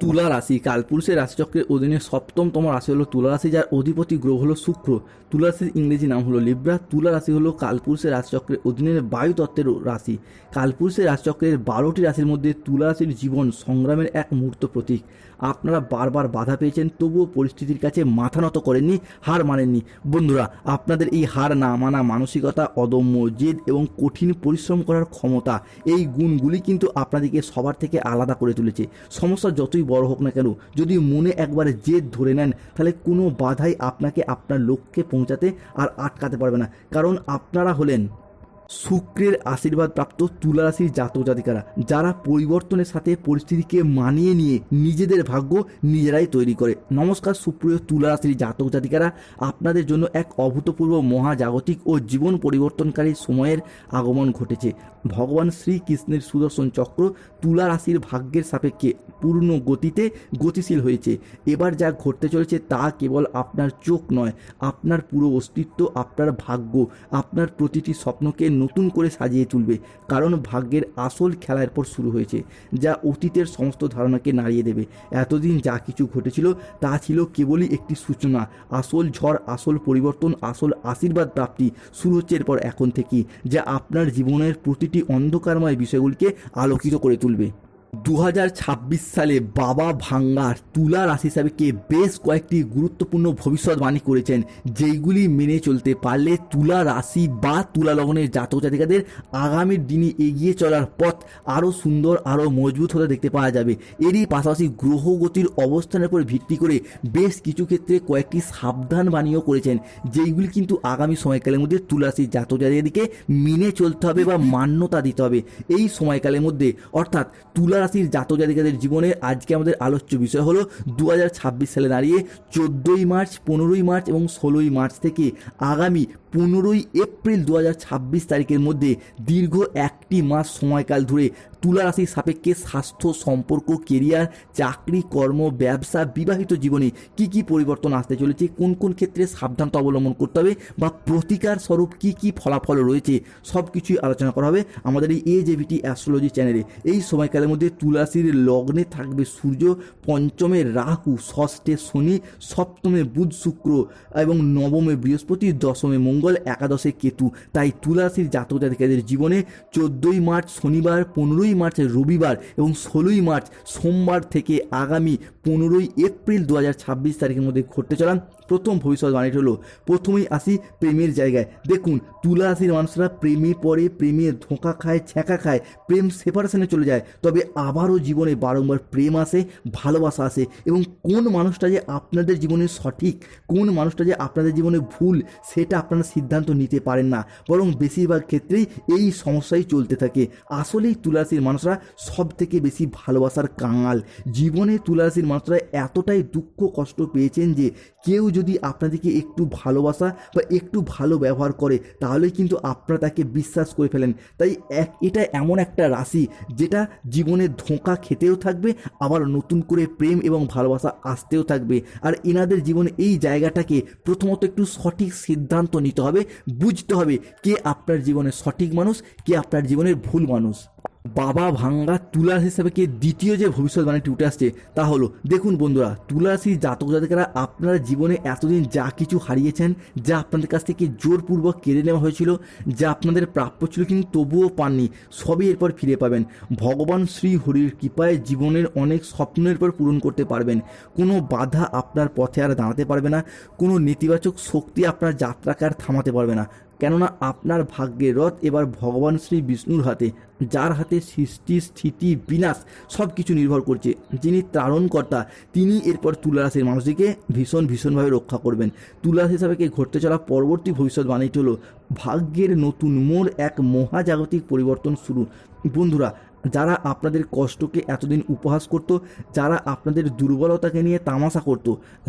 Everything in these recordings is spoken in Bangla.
তুলা রাশি কালপুরুষের রাশিচক্রের অধীনে সপ্তমতম রাশি হলো তুলা রাশি, যার অধিপতি গ্রহ হলো শুক্র। তুলা রাশির ইংরেজি নাম হলো লিব্রা। তুলা রাশি হলো কালপুরুষের রাশিচক্রের অধীনে বায়ুতত্ত্বের রাশি। কালপুরুষের রাশিচক্রের 12টি রাশির মধ্যে তুলা রাশির জীবন সংগ্রামের এক মুহূর্ত প্রতীক। আপনারা বারবার বাধা পেয়েছেন, তবুও পরিস্থিতির কাছে মাথা নত করেননি, হার মানেননি। বন্ধুরা, আপনাদের এই হার না মানা মানসিকতা, অদম্য জেদ এবং কঠিন পরিশ্রম করার ক্ষমতা, এই গুণগুলি কিন্তু আপনাদেরকে সবার থেকে আলাদা করে তুলেছে। সমস্যা যতই বড় হোক না কেন, যদি মনে একবারে জেদ ধরে নেন, তাহলে কোনো বাধাই আপনাকে আপনার লক্ষ্যে পৌঁছাতে আর আটকাতে পারবে না। কারণ আপনারা হলেন শুক্রের আশীর্বাদ প্রাপ্ত তুলা রাশির জাতক জাতিকারা, যারা পরিবর্তনের সাথে পরিস্থিতিকে মানিয়ে নিয়ে নিজেদের ভাগ্য নিজেরাই তৈরি করে। নমস্কার সুপ্রিয় তুলা রাশির জাতক জাতিকারা, আপনাদের জন্য এক অভূতপূর্ব মহাজাগতিক ও জীবন পরিবর্তনকারী সময়ের আগমন ঘটেছে। ভগবান শ্রীকৃষ্ণের সুদর্শন চক্র তুলা রাশির ভাগ্যের সাপেক্ষে পূর্ণ গতিতে গতিশীল হয়েছে। এবার যা ঘটতে চলেছে তা কেবল আপনার চোখ নয়, আপনার পুরো অস্তিত্ব, আপনার ভাগ্য, আপনার প্রতিটি স্বপ্নকে নতুন করে সাজিয়ে তুলবে। কারণ ভাগ্যের আসল খেলা এরপর শুরু হয়েছে, যা অতীতের সমস্ত ধারণাকে নাড়িয়ে দেবে। এতদিন যা কিছু ঘটেছিল তা ছিল কেবলই একটি সূচনা। আসল ঝড়, আসল পরিবর্তন, আসল আশীর্বাদ প্রাপ্তি শুরু হচ্ছে এরপর এখন থেকেই, যা আপনার জীবনের প্রতিটি অন্ধকারময় বিষয়গুলিকে আলোকিত করে তুলবে। 2026 সালে বাবা ভাঙ্গার তুলা রাশি সাপেক্ষে বেশ কয়েকটি গুরুত্বপূর্ণ ভবিষ্যৎবাণী করেছেন, যেইগুলি মেনে চলতে পারলে তুলা রাশি বা তুলা লগ্নের জাতক জাতিকাদের আগামীর দিনে এগিয়ে চলার পথ আরও সুন্দর, আরও মজবুত হতে দেখতে পাওয়া যাবে। এরই পাশাপাশি গ্রহগতির অবস্থানের উপর ভিত্তি করে বেশ কিছু ক্ষেত্রে কয়েকটি সাবধান বাণীও করেছেন, যেইগুলি কিন্তু আগামী সময়কালের মধ্যে তুলা রাশির জাতক জাতিকাদেরকে মেনে চলতে হবে বা মান্যতা দিতে হবে। এই সময়কালের মধ্যে অর্থাৎ তুলা রাশির জাতক জাতিকাদের জীবনে আজকে আমাদের আলোচ্য বিষয় হলো 2026 সালে দাঁড়িয়ে 14ই মার্চ, 15ই মার্চ এবং 16ই মার্চ থেকে আগামী 15ই এপ্রিল 2026 তারিখের মধ্যে দীর্ঘ একটি মাস সময়কাল ধরে তুলা রাশির সাপেক্ষে স্বাস্থ্য, সম্পর্ক, কেরিয়ার, চাকরি, কর্ম, ব্যবসা, বিবাহিত জীবনে কি কি পরিবর্তন আসতে চলেছে, কোন কোন ক্ষেত্রে সাবধানতা অবলম্বন করতে হবে বা প্রতিকার স্বরূপ কি কি ফলাফল রয়েছে, সব কিছুই আলোচনা করা হবে আমাদের এই AJVT অ্যাস্ট্রোলজি চ্যানেলে। এই সময়কালের মধ্যে তুলা রাশির লগ্নে থাকবে সূর্য, পঞ্চমে রাহু, ষষ্ঠে শনি, সপ্তমে বুধ শুক্র এবং নবমে বৃহস্পতি, দশমে মঙ্গল, একাদশে কেতু। তাই তুলা রাশির জাতক জাতিকাদের জীবনে 14ই মার্চ শনিবার, 15ই মার্চ রবিবার এবং 16ই মার্চ সোমবার থেকে আগামী 15ই এপ্রিল 2026 তারিখের মধ্যে ঘটতে চলা প্রথম ভবিষ্যৎবাণীটি হলো, প্রথমেই আসি প্রেমের জায়গায়। দেখুন, তুলা রাশির মানুষরা প্রেমে পড়ে, প্রেমে ধোঁকা খায়, ছ্যাঁকা খায়, প্রেম সেপারেশনে চলে যায়, তবে আবারও জীবনে বারংবার প্রেম আসে, ভালোবাসা আসে। এবং কোন মানুষটা যে আপনাদের জীবনে সঠিক, কোন মানুষটা যে আপনাদের জীবনে ভুল, সেটা আপনারা সিদ্ধান্ত নিতে পারেন না, বরং বেশিরভাগ ক্ষেত্রেই এই সমস্যাই চলতে থাকে। আসলেই তুলা রাশির মানুষরা সব থেকে বেশি ভালোবাসার কাঙাল। জীবনে তুলা রাশির মানুষরা এতটাই দুঃখ কষ্ট পেয়েছেন যে কেউ যদি আপনাদেরকে একটু ভালোবাসা বা একটু ভালো ব্যবহার করে, তাহলে কিন্তু আপনারা তাকে বিশ্বাস করে ফেলেন। তাই এটা এমন একটা রাশি যেটা জীবনে ধোঁকা খেতেও থাকবে, আবার নতুন করে প্রেম এবং ভালোবাসা আসতেও থাকবে। আর এনাদের জীবনে এই জায়গাটাকে প্রথমত একটু সঠিক সিদ্ধান্ত নিতে হবে, বুঝতে হবে কে আপনার জীবনের সঠিক মানুষ, কে আপনার জীবনের ভুল মানুষ। বাবা ভাঙ্গা তুলা রাশি হিসাবে কি দ্বিতীয় যে ভবিষ্যৎবাণীটি উঠে আসছে তা হলো, দেখুন বন্ধুরা, তুলা রাশির জাতক জাতিকারা আপনারা জীবনে এতদিন যা কিছু হারিয়েছেন, যা আপনাদের কাছ থেকে জোরপূর্বক কেড়ে নেওয়া হয়েছিল, যা আপনাদের প্রাপ্য ছিল কিন্তু তবুও পাননি, সবই এরপর ফিরে পাবেন। ভগবান শ্রী হরির কৃপায় জীবনের অনেক স্বপ্নের পর পূরণ করতে পারবেন। কোনো বাধা আপনার পথে আর দাঁড়াতে পারবে না, কোনো নেতিবাচক শক্তি আপনার যাত্রাকে আর থামাতে পারবে না। কেননা আপনার ভাগ্যের রথ এবার ভগবান শ্রী বিষ্ণুর হাতে, যার হাতে সৃষ্টি, স্থিতি, বিনাশ সব কিছু নির্ভর করছে। যিনি ত্রাণকর্তা, তিনি এরপর তুলা রাশির মানুষটিকে ভীষণভাবে রক্ষা করবেন। তুলা রাশি হিসাবে ঘটতে চলা পরবর্তী ভবিষ্যৎবাণীটি হলো, ভাগ্যের নতুন মোড়, এক মহাজাগতিক পরিবর্তন শুরু। বন্ধুরা, যারা আপনাদের কষ্টকে এতদিন উপহাস করত, যারা আপনাদের দুর্বলতাকে নিয়ে তামাশা করত,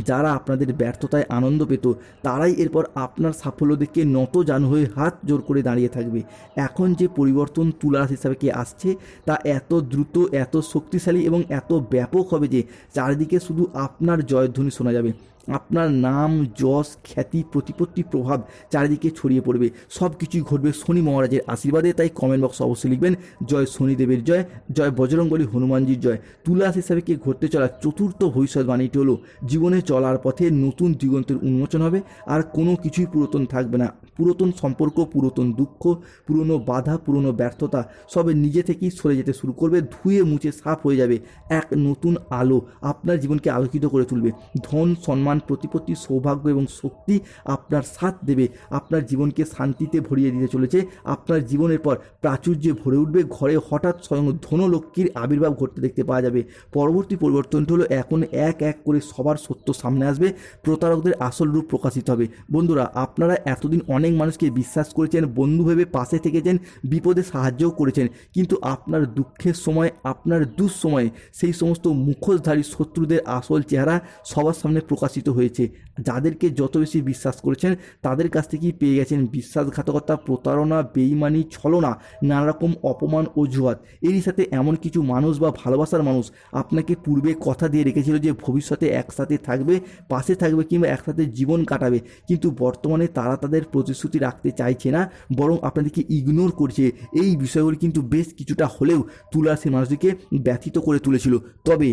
যারা আপনাদের ব্যর্থতায় আনন্দ পেত, তারাই এরপর আপনার সাফল্য দেখে নত জানু হয়ে হাত জোর করে দাঁড়িয়ে থাকবে। এখন যে পরিবর্তন তুলা রাশি হিসাবে আসছে তা এত দ্রুত, এত শক্তিশালী এবং এত ব্যাপক হবে যে চারিদিকে শুধু আপনার জয়ধ্বনি শোনা যাবে। আপনার নাম, যশ, খ্যাতি, প্রতিপত্তি, প্রভাব চারিদিকে ছড়িয়ে পড়বে। সব কিছুই ঘটবে শনি মহারাজের আশীর্বাদে। তাই কমেন্ট বক্সে অবশ্যই লিখবেন জয় শনিদেবের জয়, জয় বজরংবলী হনুমানজির জয়। তুলা রাশি হিসাবে কি ঘটতে চলা চতুর্থ ভবিষ্যৎবাণীটি হলো জীবনে চলার পথে নতুন দিগন্তের উন্মোচন হবে, আর কোনো কিছুই পুরাতন থাকবে না। পুরাতন সম্পর্ক, পুরাতন দুঃখ, পুরনো বাধা, পুরনো ব্যর্থতা সবে নিজে থেকেই সরে যেতে শুরু করবে, ধুয়ে মুছে সাফ হয়ে যাবে। এক নতুন আলো আপনার জীবনকে আলোকিত করে তুলবে। ধন, সম্মান, প্রতিপত্তি, সৌভাগ্য এবং শক্তি আপনার সাথ দেবে। আপনার জীবনকে শান্তিতে ভরিয়ে দিতে চলেছে। আপনার জীবনের পর প্রাচুর্যে ভরে উঠবে। ঘরে হঠাৎ স্বয়ং ধনলক্ষ্মীর আবির্ভাব ঘটতে দেখতে পাওয়া যাবে। পরবর্তী পরিবর্তনটি হলো এখন এক এক করে সবার সত্য সামনে আসবে, প্রতারকদের আসল রূপ প্রকাশিত হবে। বন্ধুরা, আপনারা এতদিন অনেক মানুষকে বিশ্বাস করেছেন, বন্ধু ভেবে পাশে থেকেছেন, বিপদে সাহায্যও করেছেন, কিন্তু আপনার দুঃখের সময়, আপনার দুঃসময়ে সেই সমস্ত মুখোশধারী শত্রুদের আসল চেহারা সবার সামনে প্রকাশিত হয়েছে। যাদেরকে যত বেশি বিশ্বাস করেছেন তাদের কাছ থেকেই পেয়ে গেছেন বিশ্বাসঘাতকতা, প্রতারণা, বেইমানি, ছলনা, নানা রকম অপমান, অজুহাত। এরই সাথে এমন কিছু মানুষ বা ভালোবাসার মানুষ আপনাকে পূর্বে কথা দিয়ে রেখেছিল যে ভবিষ্যতে একসাথে থাকবে, পাশে থাকবে, কিংবা একসাথে জীবন কাটাবে, কিন্তু বর্তমানে তারা তাদের প্রতিশ্রুতি রাখতে চাইছে না, বরং আপনাদেরকে ইগনোর করছে। এই বিষয়গুলি কিন্তু বেশ কিছুটা হলেও তুলা রাশির মানুষদেরকে ব্যথিত করে তুলেছিল। তবে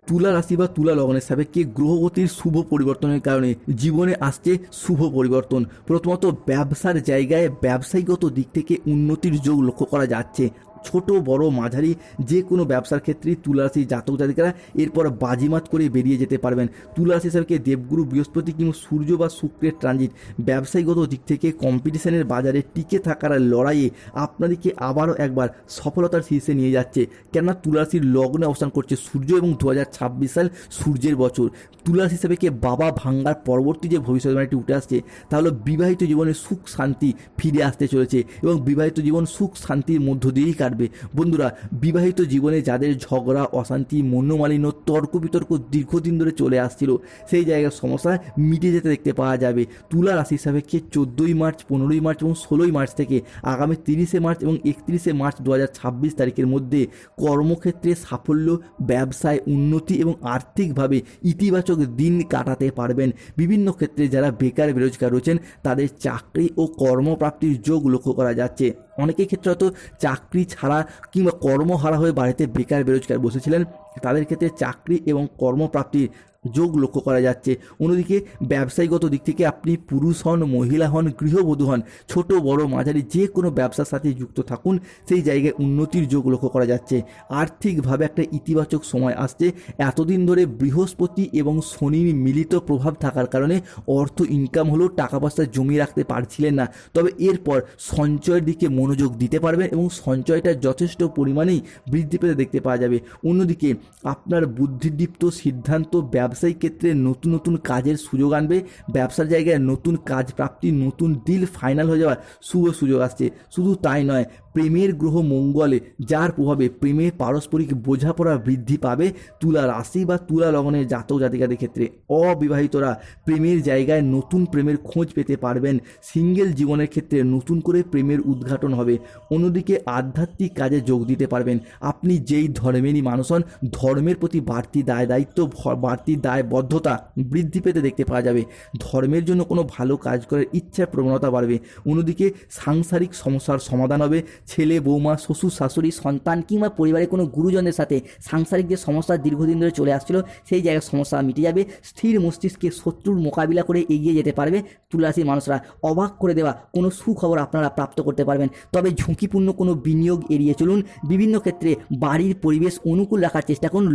তুলা রাশি বা তুলা লগ্নের সাপেক্ষে গ্রহগতির শুভ পরিবর্তনের কারণে জীবনে আসছে শুভ পরিবর্তন। প্রথমত, ব্যবসার জায়গায় ব্যবসায়িকগত দিক থেকে উন্নতির যোগ লক্ষ্য করা যাচ্ছে। ছোট বড় মাঝারি যে কোনো ব্যবসার ক্ষেত্রেই তুলা রাশির জাতক জাতিকারা এরপর বাজিমাত করে বেরিয়ে যেতে পারবেন। তুলা রাশি হিসাবে দেবগুরু বৃহস্পতি কিংবা সূর্য বা শুক্রের ট্রানজিট ব্যবসায়িকগত দিক থেকে কম্পিটিশনের বাজারে টিকে থাকার লড়াইয়ে আপনাদেরকে আবারও একবার সফলতার শীর্ষে নিয়ে যাচ্ছে। কেননা তুলা রাশির লগ্নে অবস্থান করছে সূর্য এবং 2026 সাল সূর্যের বছর। তুলা রাশি হিসাবে বাবা ভাঙ্গার পরবর্তী যে ভবিষ্যৎবাণীটি উঠে আসছে তা হলো বিবাহিত জীবনে সুখ শান্তি ফিরে আসতে চলেছে এবং বিবাহিত জীবন সুখ শান্তির মধ্য দিয়েই কাটবে। বন্ধুরা, বিবাহিত জীবনে যাদের ঝগড়া, অশান্তি, মনোমালিন্য, তর্ক বিতর্ক দীর্ঘদিন ধরে চলে আসছিল, সেই জায়গার সমস্যা মিটে যেতে দেখতে পাওয়া যাবে। তুলা রাশি হিসাবে 14ই মার্চ, 15ই মার্চ এবং 16ই মার্চ থেকে আগামী 30শে মার্চ এবং 31শে মার্চ 2026 তারিখের মধ্যে কর্মক্ষেত্রে সাফল্য, ব্যবসায় উন্নতি এবং আর্থিকভাবে ইতিবাচক দিন কাটাতে পারবেন। বিভিন্ন ক্ষেত্রে যারা বেকার বেরোজগার রয়েছেন তাদের চাকরি ও কর্মপ্রাপ্তির যোগ লক্ষ্য করা যাচ্ছে। অনেকের ক্ষেত্রে হয়তো চাকরি ছাড়া কিংবা কর্মহারা হয়ে বাড়িতে বেকার বেরোজগার বসেছিলেন, তাদের ক্ষেত্রে চাকরি এবং কর্মপ্রাপ্তির যোগ লক্ষ্য করা যাচ্ছে। অন্যদিকে ব্যবসায়িকগত দিক থেকে আপনি পুরুষ হন, মহিলা হন, গৃহবধূ হন, ছোট বড় মাঝারি যে কোনো ব্যবসার সাথে যুক্ত থাকুন, সেই জায়গায় উন্নতির যোগ লক্ষ্য করা যাচ্ছে। আর্থিকভাবে একটা ইতিবাচক সময় আসছে। এতদিন ধরে বৃহস্পতি এবং শনির মিলিত প্রভাব থাকার কারণে অর্থ ইনকাম হলেও টাকা পয়সা জমিয়ে রাখতে পারছিলেন না, তবে এরপর সঞ্চয়ের দিকে মনোযোগ দিতে পারবেন এবং সঞ্চয়টা যথেষ্ট পরিমাণেই বৃদ্ধি পেতে দেখতে পাওয়া যাবে। অন্যদিকে আপনার বুদ্ধিদীপ্ত সিদ্ধান্ত ব্যবসায়িক ক্ষেত্রে নতুন নতুন কাজের সুযোগ আনবে। ব্যবসার জায়গায় নতুন কাজ প্রাপ্তি, নতুন ডিল ফাইনাল হয়ে যাওয়ার শুভ সুযোগ আসছে। শুধু তাই নয়, প্রেমের গ্রহ মঙ্গলে যার প্রভাবে প্রেমে পারস্পরিক বোঝাপড়া বৃদ্ধি পাবে তুলা রাশি বা তুলা লগ্নের জাতক জাতিকাদের ক্ষেত্রে। অবিবাহিতরা প্রেমের জায়গায় নতুন প্রেমের খোঁজ পেতে পারবেন। সিঙ্গেল জীবনের ক্ষেত্রে নতুন করে প্রেমের উদ্ঘাটন হবে। অন্যদিকে আধ্যাত্মিক কাজে যোগ দিতে পারবেন। আপনি যেই ধর্মেরই মানুষ হন, ধর্মের প্রতি বাড়তি দায় দায়িত্ব, বাড়তি দায়বদ্ধতা বৃদ্ধি পেতে দেখতে পাওয়া যাবে। ধর্মের জন্য কোনো ভালো কাজ করার ইচ্ছা প্রবণতা বাড়বে। অন্যদিকে সাংসারিক সমস্যার সমাধান হবে। ছেলে, বৌমা, শ্বশুর, শাশুড়ি, সন্তান কিংবা পরিবারের কোনো গুরুজনদের সাথে সাংসারিক যে সমস্যা দীর্ঘদিন ধরে চলে আসছিল, সেই জায়গায় সমস্যা মিটে যাবে। স্থির মস্তিষ্কে শত্রুর মোকাবিলা করে এগিয়ে যেতে পারবে তুলা রাশির মানুষরা। অবাক করে দেওয়া কোনো সুখবর আপনারা প্রাপ্ত করতে পারবেন। তবে ঝুঁকিপূর্ণ কোনো বিনিয়োগ এড়িয়ে চলুন। বিভিন্ন ক্ষেত্রে বাড়ির পরিবেশ অনুকূল রাখার চেষ্টা করুন।